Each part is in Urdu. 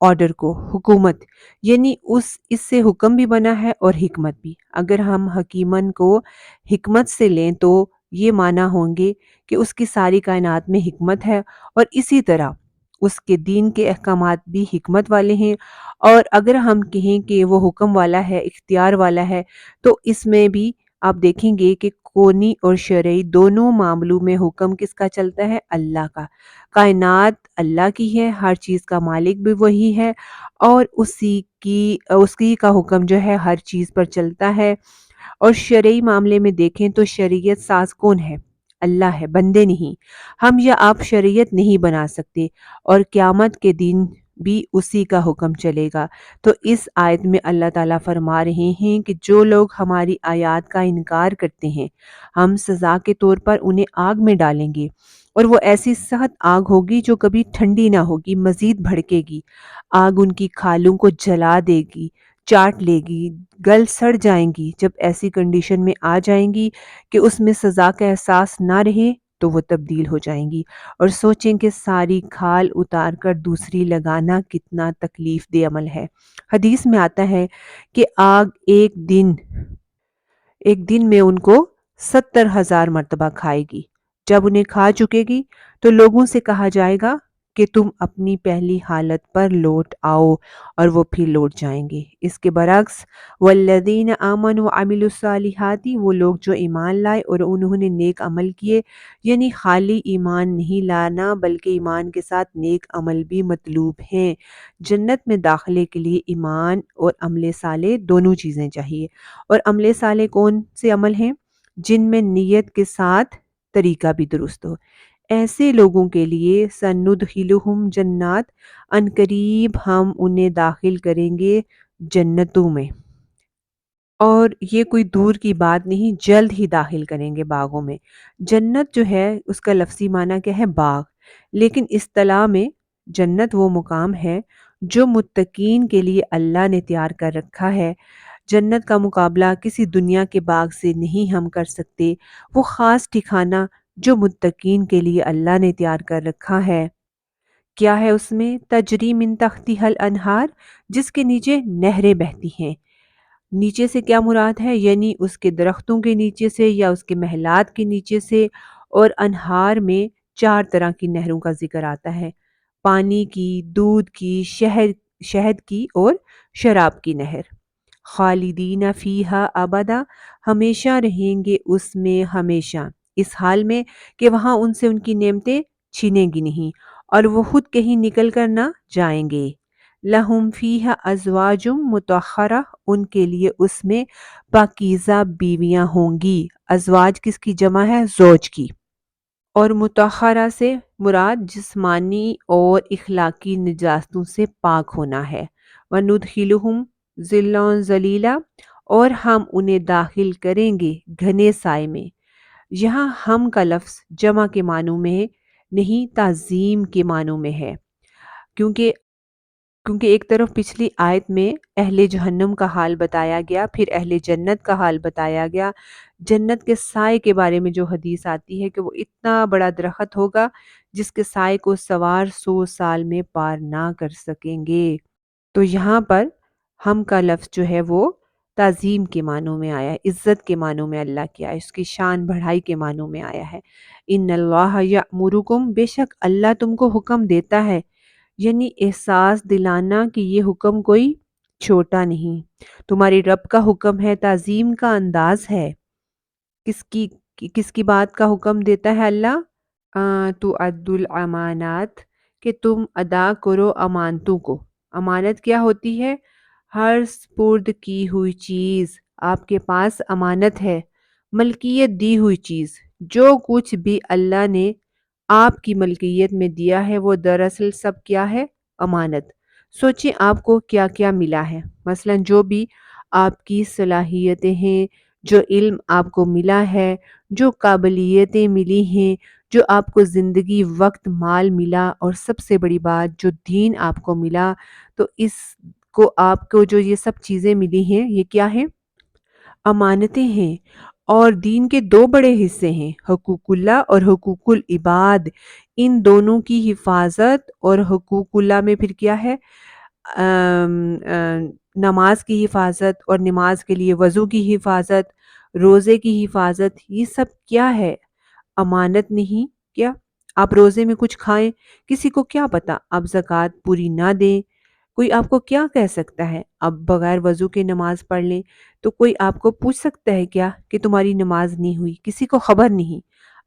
آرڈر کو، حکومت، یعنی اس سے حکم بھی بنا ہے اور حکمت بھی۔ اگر ہم حکیمن کو حکمت سے لیں تو یہ معنی ہوں گے کہ اس کی ساری کائنات میں حکمت ہے، اور اسی طرح اس کے دین کے احکامات بھی حکمت والے ہیں۔ اور اگر ہم کہیں کہ وہ حکم والا ہے، اختیار والا ہے، تو اس میں بھی آپ دیکھیں گے کہ کونی اور شرعی دونوں معاملوں میں حکم کس کا چلتا ہے؟ اللہ کا۔ کائنات اللہ کی ہے، ہر چیز کا مالک بھی وہی ہے، اور اسی کا حکم جو ہے ہر چیز پر چلتا ہے۔ اور شرعی معاملے میں دیکھیں تو شریعت ساز کون ہے؟ اللہ ہے، بندے نہیں۔ ہم یا آپ شریعت نہیں بنا سکتے، اور قیامت کے دن بھی اسی کا حکم چلے گا۔ تو اس آیت میں اللہ تعالیٰ فرما رہے ہیں کہ جو لوگ ہماری آیات کا انکار کرتے ہیں، ہم سزا کے طور پر انہیں آگ میں ڈالیں گے، اور وہ ایسی سخت آگ ہوگی جو کبھی ٹھنڈی نہ ہوگی، مزید بھڑکے گی۔ آگ ان کی کھالوں کو جلا دے گی، چاٹ لے گی، گل سڑ جائیں گی۔ جب ایسی کنڈیشن میں آ جائیں گی کہ اس میں سزا کا احساس نہ رہے تو وہ تبدیل ہو جائیں گی، اور سوچیں کہ ساری کھال اتار کر دوسری لگانا کتنا تکلیف دہ عمل ہے۔ حدیث میں آتا ہے کہ آگ ایک دن میں ان کو 70,000 مرتبہ کھائے گی۔ جب انہیں کھا چکے گی تو لوگوں سے کہا جائے گا کہ تم اپنی پہلی حالت پر لوٹ آؤ، اور وہ پھر لوٹ جائیں گے۔ اس کے برعکس والذین آمنوا وعملوا الصالحات، وہ لوگ جو ایمان لائے اور انہوں نے نیک عمل کیے، یعنی خالی ایمان نہیں لانا بلکہ ایمان کے ساتھ نیک عمل بھی مطلوب ہیں۔ جنت میں داخلے کے لیے ایمان اور عمل صالح دونوں چیزیں چاہیے۔ اور عمل صالح کون سے عمل ہیں؟ جن میں نیت کے ساتھ طریقہ بھی درست ہو۔ ایسے لوگوں کے لیے سندخلہم جنات، عنقریب ہم انہیں داخل کریں گے جنتوں میں، اور یہ کوئی دور کی بات نہیں، جلد ہی داخل کریں گے باغوں میں۔ جنت جو ہے اس کا لفظی معنی کیا ہے؟ باغ، لیکن اصطلاح میں جنت وہ مقام ہے جو متقین کے لیے اللہ نے تیار کر رکھا ہے۔ جنت کا مقابلہ کسی دنیا کے باغ سے نہیں ہم کر سکتے۔ وہ خاص ٹھکانہ جو متقین کے لیے اللہ نے تیار کر رکھا ہے، کیا ہے اس میں؟ تجری من تحتہا الانہار، جس کے نیچے نہریں بہتی ہیں۔ نیچے سے کیا مراد ہے؟ یعنی اس کے درختوں کے نیچے سے یا اس کے محلات کے نیچے سے۔ اور انہار میں 4 طرح کی نہروں کا ذکر آتا ہے: پانی کی، دودھ کی، شہد کی اور شراب کی نہر۔ خالدین فیہا ابدا، ہمیشہ رہیں گے اس میں ہمیشہ، اس حال میں کہ وہاں ان سے ان کی نعمتیں چھینیں گی نہیں، اور وہ خود کہیں نکل کر نہ جائیں گے۔ لہم فیہا ازواج مطہرہ، ان کے لیے اس میں پاکیزہ بیویاں ہوں گی۔ ازواج کس کی جمع ہے؟ زوج کی۔ اور مطہرہ سے مراد جسمانی اور اخلاقی نجاستوں سے پاک ہونا ہے۔ وَنُدْخِلُهُمْ ظِلًّا ظَلِيلًا، اور ہم انہیں داخل کریں گے گھنے سائے میں۔ یہاں ہم کا لفظ جمع کے معنوں میں نہیں، تعظیم کے معنوں میں ہے، کیونکہ ایک طرف پچھلی آیت میں اہل جہنم کا حال بتایا گیا، پھر اہل جنت کا حال بتایا گیا۔ جنت کے سائے کے بارے میں جو حدیث آتی ہے کہ وہ اتنا بڑا درخت ہوگا جس کے سائے کو سوار 100 سال میں پار نہ کر سکیں گے۔ تو یہاں پر ہم کا لفظ جو ہے وہ تعظیم کے معنوں میں آیا ہے، عزت کے معنوں میں اللہ کی آیا ہے، اس کی شان بڑھائی کے معنوں میں آیا ہے۔ ان اللہ یأمرکم، بے شک اللہ تم کو حکم دیتا ہے، یعنی احساس دلانا کہ یہ حکم کوئی چھوٹا نہیں، تمہاری رب کا حکم ہے، تعظیم کا انداز ہے۔ کس کی بات کا حکم دیتا ہے اللہ؟ تُؤَدُّ الْأَمَانَاتِ، کہ تم ادا کرو امانتوں کو۔ امانت کیا ہوتی ہے؟ ہر سپرد کی ہوئی چیز آپ کے پاس امانت ہے، ملکیت دی ہوئی چیز۔ جو کچھ بھی اللہ نے آپ کی ملکیت میں دیا ہے وہ دراصل سب کیا ہے؟ امانت۔ سوچیں آپ کو کیا کیا ملا ہے، مثلا جو بھی آپ کی صلاحیتیں ہیں، جو علم آپ کو ملا ہے، جو قابلیتیں ملی ہیں، جو آپ کو زندگی، وقت، مال ملا، اور سب سے بڑی بات جو دین آپ کو ملا، تو اس کو آپ کو جو یہ سب چیزیں ملی ہیں یہ کیا ہیں؟ امانتیں ہیں۔ اور دین کے 2 بڑے حصے ہیں، حقوق اللہ اور حقوق العباد۔ ان دونوں کی حفاظت، اور حقوق اللہ میں پھر کیا ہے؟ نماز کی حفاظت اور نماز کے لیے وضو کی حفاظت، روزے کی حفاظت، یہ سب کیا ہے؟ امانت نہیں کیا؟ آپ روزے میں کچھ کھائیں، کسی کو کیا پتا آپ زکوٰۃ پوری نہ دیں، کوئی آپ کو کیا کہہ سکتا ہے؟ آپ بغیر وضو کے نماز پڑھ لیں تو کوئی آپ کو پوچھ سکتا ہے کیا کہ تمہاری نماز نہیں ہوئی؟ کسی کو خبر نہیں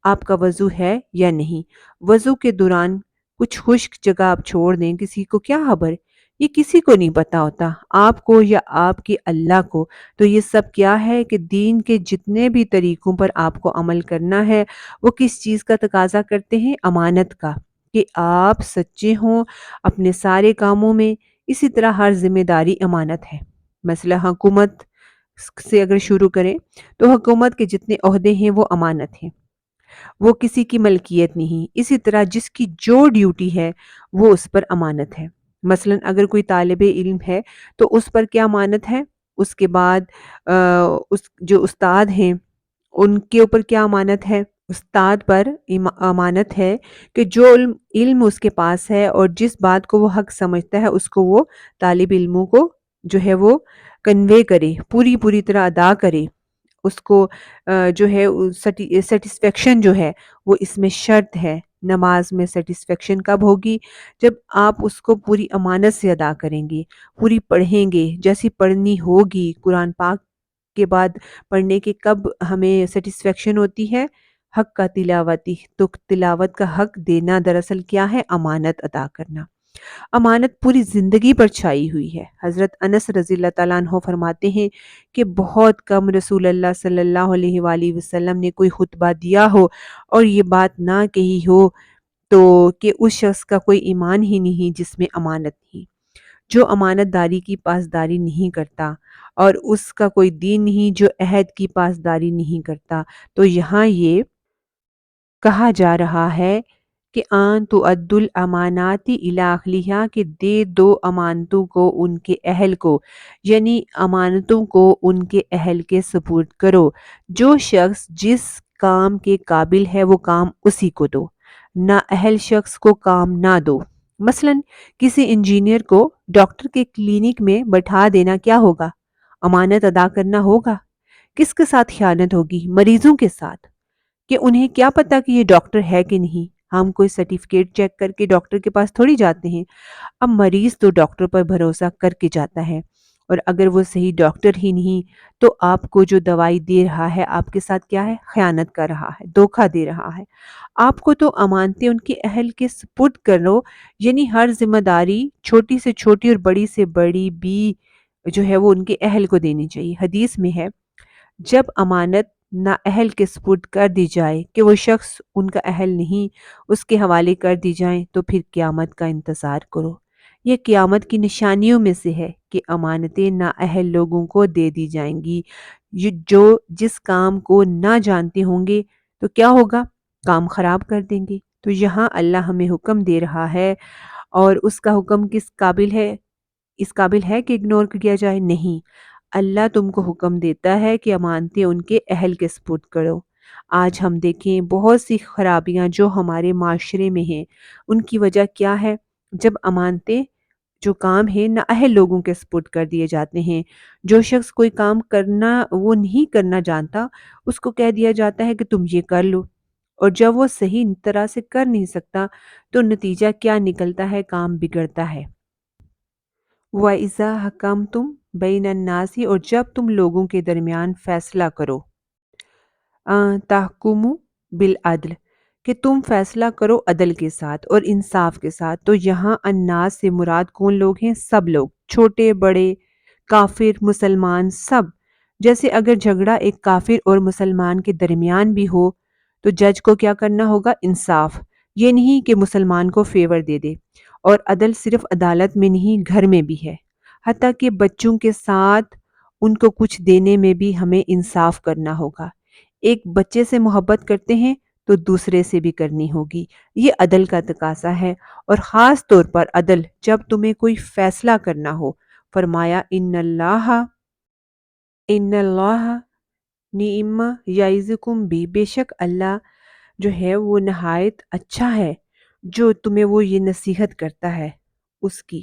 آپ کا وضو ہے یا نہیں۔ وضو کے دوران کچھ خشک جگہ آپ چھوڑ دیں، کسی کو کیا خبر؟ یہ کسی کو نہیں پتا ہوتا، آپ کو یا آپ کے اللہ کو۔ تو یہ سب کیا ہے کہ دین کے جتنے بھی طریقوں پر آپ کو عمل کرنا ہے وہ کس چیز کا تقاضا کرتے ہیں؟ امانت کا، کہ آپ سچے ہوں اپنے سارے کاموں میں۔ اسی طرح ہر ذمہ داری امانت ہے۔ مثلا حکومت سے اگر شروع کریں تو حکومت کے جتنے عہدے ہیں وہ امانت ہیں، وہ کسی کی ملکیت نہیں۔ اسی طرح جس کی جو ڈیوٹی ہے وہ اس پر امانت ہے۔ مثلا اگر کوئی طالب علم ہے تو اس پر کیا امانت ہے؟ اس کے بعد اس جو استاد ہیں ان کے اوپر کیا امانت ہے؟ استاد پر امانت ہے کہ جو علم اس کے پاس ہے اور جس بات کو وہ حق سمجھتا ہے اس کو وہ طالب علموں کو جو ہے وہ کنوے کرے، پوری طرح ادا کرے۔ اس کو جو ہے سیٹسفیکشن جو ہے وہ اس میں شرط ہے۔ نماز میں سیٹسفیکشن کب ہوگی؟ جب آپ اس کو پوری امانت سے ادا کریں گے، پوری پڑھیں گے جیسی پڑھنی ہوگی۔ قرآن پاک کے بعد پڑھنے کے کب ہمیں سیٹسفیکشن ہوتی ہے؟ حق کا تلاوتی، تو تلاوت کا حق دینا دراصل کیا ہے؟ امانت ادا کرنا۔ امانت پوری زندگی پر چھائی ہوئی ہے۔ حضرت انس رضی اللہ تعالیٰ عنہ فرماتے ہیں کہ بہت کم رسول اللہ صلی اللہ علیہ وآلہ وسلم نے کوئی خطبہ دیا ہو اور یہ بات نہ کہی ہو تو کہ اس شخص کا کوئی ایمان ہی نہیں جس میں امانت نہیں۔ جو امانت داری کی پاسداری نہیں کرتا، اور اس کا کوئی دین نہیں جو عہد کی پاسداری نہیں کرتا۔ تو یہاں یہ کہا جا رہا ہے کہ آن تو عد الاماناتی الاخلیہ، کہ دے دو امانتوں کو ان کے اہل کو، یعنی امانتوں کو ان کے اہل کے سپرد کرو۔ جو شخص جس کام کے قابل ہے وہ کام اسی کو دو، نہ اہل شخص کو کام نہ دو۔ مثلا کسی انجینئر کو ڈاکٹر کے کلینک میں بٹھا دینا کیا ہوگا؟ امانت ادا کرنا ہوگا۔ کس کے ساتھ خیانت ہوگی؟ مریضوں کے ساتھ، کہ انہیں کیا پتا کہ یہ ڈاکٹر ہے کہ نہیں۔ ہم کوئی سرٹیفکیٹ چیک کر کے ڈاکٹر کے پاس تھوڑی جاتے ہیں۔ اب مریض تو ڈاکٹر پر بھروسہ کر کے جاتا ہے، اور اگر وہ صحیح ڈاکٹر ہی نہیں تو آپ کو جو دوائی دے رہا ہے آپ کے ساتھ کیا ہے؟ خیانت کر رہا ہے، دھوکہ دے رہا ہے۔ آپ کو تو امانتیں ان کے اہل کے سپرد کرو، یعنی ہر ذمہ داری چھوٹی سے چھوٹی اور بڑی سے بڑی بھی جو ہے وہ ان کے اہل کو دینی چاہیے۔ حدیث میں ہے جب امانت نااہل کے سپرد کر دی جائے کہ وہ شخص ان کا اہل نہیں، اس کے حوالے کر دی جائیں تو پھر قیامت کا انتظار کرو۔ یہ قیامت کی نشانیوں میں سے ہے کہ امانتیں نااہل لوگوں کو دے دی جائیں گی۔ یہ جو جس کام کو نہ جانتے ہوں گے تو کیا ہوگا؟ کام خراب کر دیں گے۔ تو یہاں اللہ ہمیں حکم دے رہا ہے، اور اس کا حکم کس قابل ہے؟ اس قابل ہے کہ اگنور کیا جائے؟ نہیں۔ اللہ تم کو حکم دیتا ہے کہ امانتیں ان کے اہل کے سپرد کرو۔ آج ہم دیکھیں بہت سی خرابیاں جو ہمارے معاشرے میں ہیں، ان کی وجہ کیا ہے؟ جب امانتیں جو کام ہیں نااہل لوگوں کے سپرد کر دیے جاتے ہیں۔ جو شخص کوئی کام کرنا وہ نہیں کرنا جانتا، اس کو کہہ دیا جاتا ہے کہ تم یہ کر لو، اور جب وہ صحیح طرح سے کر نہیں سکتا تو نتیجہ کیا نکلتا ہے؟ کام بگڑتا ہے۔ وَإِذَا حَكَمْتُمْ بَيْنَ النَّاسِ، اور جب تم لوگوں کے درمیان فیصلہ کرو، تحکموا بالعدل، کہ تم فیصلہ کرو عدل کے ساتھ اور انصاف کے ساتھ۔ تو یہاں الناس سے مراد کون لوگ ہیں؟ سب لوگ، چھوٹے بڑے، کافر مسلمان، سب۔ جیسے اگر جھگڑا ایک کافر اور مسلمان کے درمیان بھی ہو تو جج کو کیا کرنا ہوگا؟ انصاف۔ یہ نہیں کہ مسلمان کو فیور دے دے۔ اور عدل صرف عدالت میں نہیں، گھر میں بھی ہے، حتیٰ کہ بچوں کے ساتھ ان کو کچھ دینے میں بھی ہمیں انصاف کرنا ہوگا۔ ایک بچے سے محبت کرتے ہیں تو دوسرے سے بھی کرنی ہوگی، یہ عدل کا تقاضا ہے۔ اور خاص طور پر عدل جب تمہیں کوئی فیصلہ کرنا ہو، فرمایا ان اللہ نعم یعظکم بھی، بے شک اللہ جو ہے وہ نہایت اچھا ہے جو تمہیں وہ یہ نصیحت کرتا ہے اس کی۔